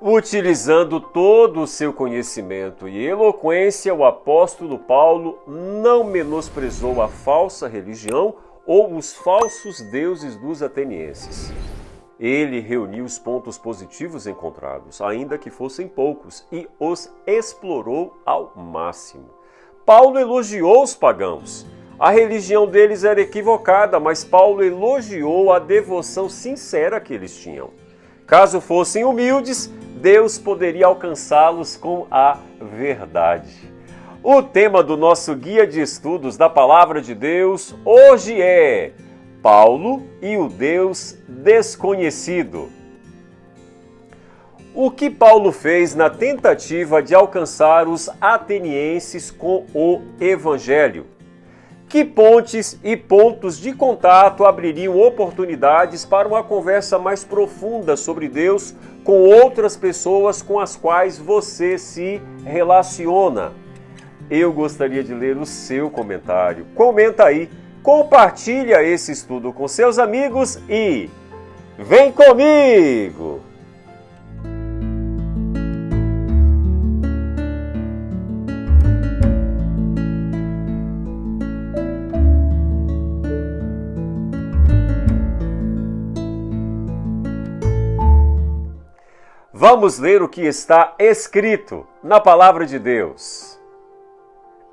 Utilizando todo o seu conhecimento e eloquência, o apóstolo Paulo não menosprezou a falsa religião ou os falsos deuses dos atenienses. Ele reuniu os pontos positivos encontrados, ainda que fossem poucos, e os explorou ao máximo. Paulo elogiou os pagãos. A religião deles era equivocada, mas Paulo elogiou a devoção sincera que eles tinham. Caso fossem humildes, Deus poderia alcançá-los com a verdade. O tema do nosso guia de estudos da Palavra de Deus hoje é Paulo e o Deus desconhecido. O que Paulo fez na tentativa de alcançar os atenienses com o Evangelho? Que pontes e pontos de contato abririam oportunidades para uma conversa mais profunda sobre Deus com outras pessoas com as quais você se relaciona? Eu gostaria de ler o seu comentário. Comenta aí, compartilha esse estudo com seus amigos e vem comigo! Vamos ler o que está escrito na Palavra de Deus.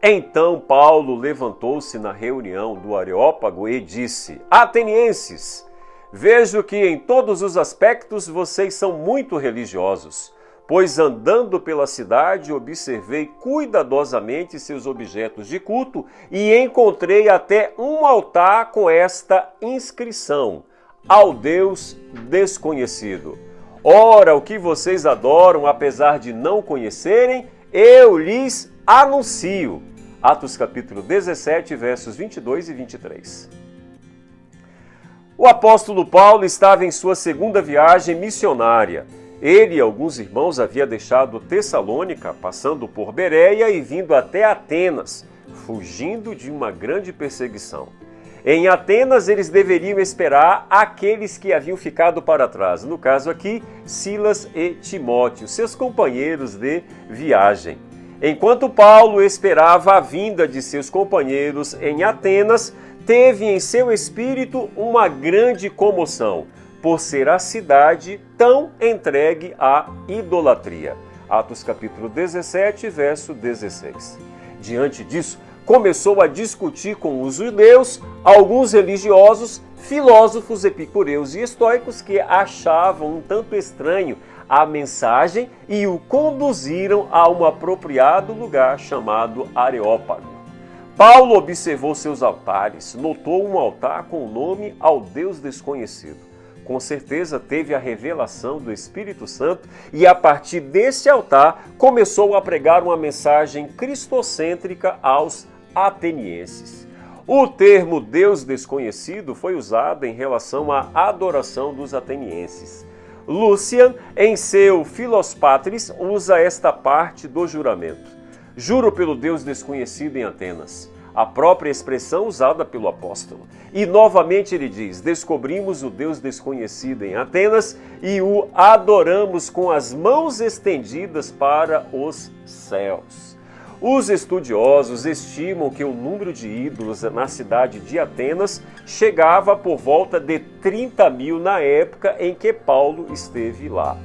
Então Paulo levantou-se na reunião do Areópago e disse: Atenienses, vejo que em todos os aspectos vocês são muito religiosos, pois andando pela cidade observei cuidadosamente seus objetos de culto e encontrei até um altar com esta inscrição: ao Deus desconhecido. Ora, o que vocês adoram, apesar de não conhecerem, eu lhes anuncio. Atos capítulo 17, versos 22 e 23. O apóstolo Paulo estava em sua segunda viagem missionária. Ele e alguns irmãos haviam deixado Tessalônica, passando por Bereia e vindo até Atenas, fugindo de uma grande perseguição. Em Atenas, eles deveriam esperar aqueles que haviam ficado para trás. No caso aqui, Silas e Timóteo, seus companheiros de viagem. Enquanto Paulo esperava a vinda de seus companheiros em Atenas, teve em seu espírito uma grande comoção, por ser a cidade tão entregue à idolatria. Atos capítulo 17, verso 16. Diante disso, começou a discutir com os judeus, alguns religiosos, filósofos epicureus e estoicos que achavam um tanto estranho a mensagem e o conduziram a um apropriado lugar chamado Areópago. Paulo observou seus altares, notou um altar com o nome ao Deus desconhecido. Com certeza teve a revelação do Espírito Santo e a partir desse altar começou a pregar uma mensagem cristocêntrica aos atenienses. O termo Deus desconhecido foi usado em relação à adoração dos atenienses. Lucian, em seu Philospatris, usa esta parte do juramento. Juro pelo Deus desconhecido em Atenas. A própria expressão usada pelo apóstolo. E novamente ele diz: descobrimos o Deus desconhecido em Atenas e o adoramos com as mãos estendidas para os céus. Os estudiosos estimam que o número de ídolos na cidade de Atenas chegava por volta de 30 mil na época em que Paulo esteve lá.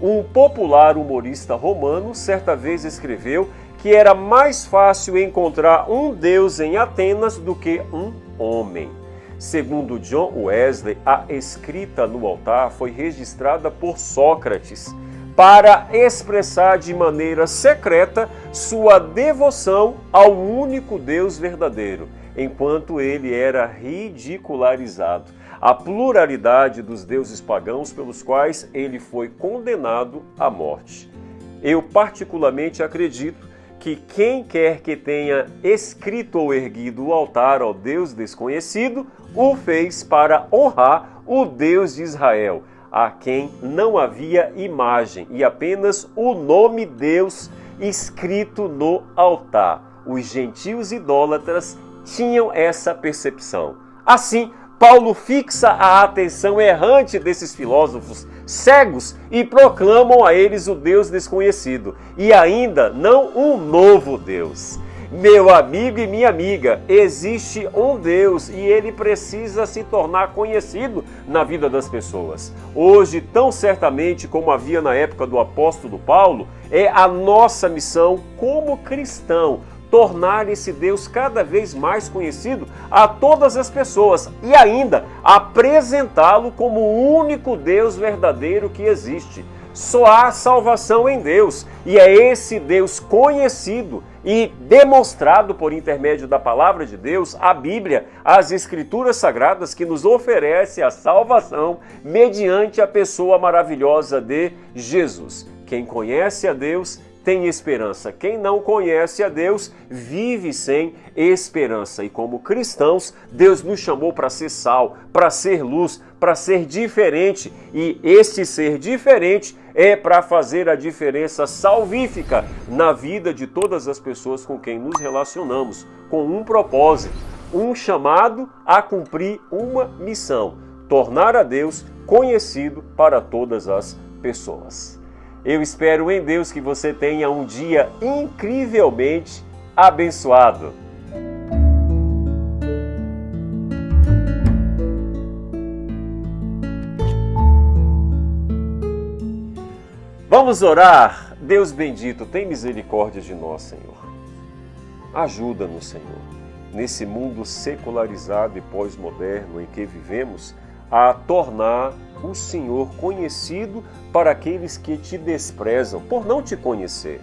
Um popular humorista romano certa vez escreveu que era mais fácil encontrar um Deus em Atenas do que um homem. Segundo John Wesley, a escrita no altar foi registrada por Sócrates para expressar de maneira secreta sua devoção ao único Deus verdadeiro, enquanto ele era ridicularizado. A pluralidade dos deuses pagãos pelos quais ele foi condenado à morte. Eu particularmente acredito que quem quer que tenha escrito ou erguido o altar ao Deus desconhecido, o fez para honrar o Deus de Israel, a quem não havia imagem e apenas o nome Deus escrito no altar. Os gentios idólatras tinham essa percepção. Assim, Paulo fixa a atenção errante desses filósofos cegos e proclamam a eles o Deus desconhecido e ainda não um novo Deus. Meu amigo e minha amiga, existe um Deus e ele precisa se tornar conhecido na vida das pessoas. Hoje, tão certamente como havia na época do apóstolo Paulo, é a nossa missão como cristão tornar esse Deus cada vez mais conhecido a todas as pessoas e ainda apresentá-lo como o único Deus verdadeiro que existe. Só há salvação em Deus e é esse Deus conhecido e demonstrado por intermédio da palavra de Deus, a Bíblia, as Escrituras Sagradas, que nos oferece a salvação mediante a pessoa maravilhosa de Jesus. Quem conhece a Deus tem esperança. Quem não conhece a Deus vive sem esperança. E como cristãos, Deus nos chamou para ser sal, para ser luz, para ser diferente. E esse ser diferente é para fazer a diferença salvífica na vida de todas as pessoas com quem nos relacionamos, com um propósito, um chamado a cumprir uma missão: tornar a Deus conhecido para todas as pessoas. Eu espero em Deus que você tenha um dia incrivelmente abençoado. Vamos orar. Deus bendito, tem misericórdia de nós, Senhor. Ajuda-nos, Senhor, nesse mundo secularizado e pós-moderno em que vivemos, a tornar o Senhor conhecido para aqueles que te desprezam por não te conhecer.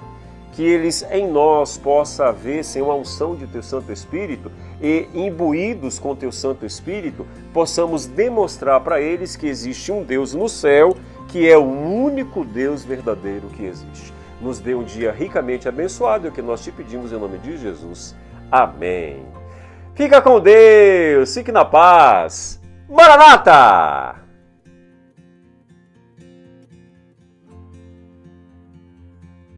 Que eles em nós possa haver, Senhor, a unção de Teu Santo Espírito e, imbuídos com Teu Santo Espírito, possamos demonstrar para eles que existe um Deus no céu, que é o único Deus verdadeiro que existe. Nos dê um dia ricamente abençoado, é o que nós te pedimos em nome de Jesus. Amém. Fica com Deus, fique na paz. Maranata!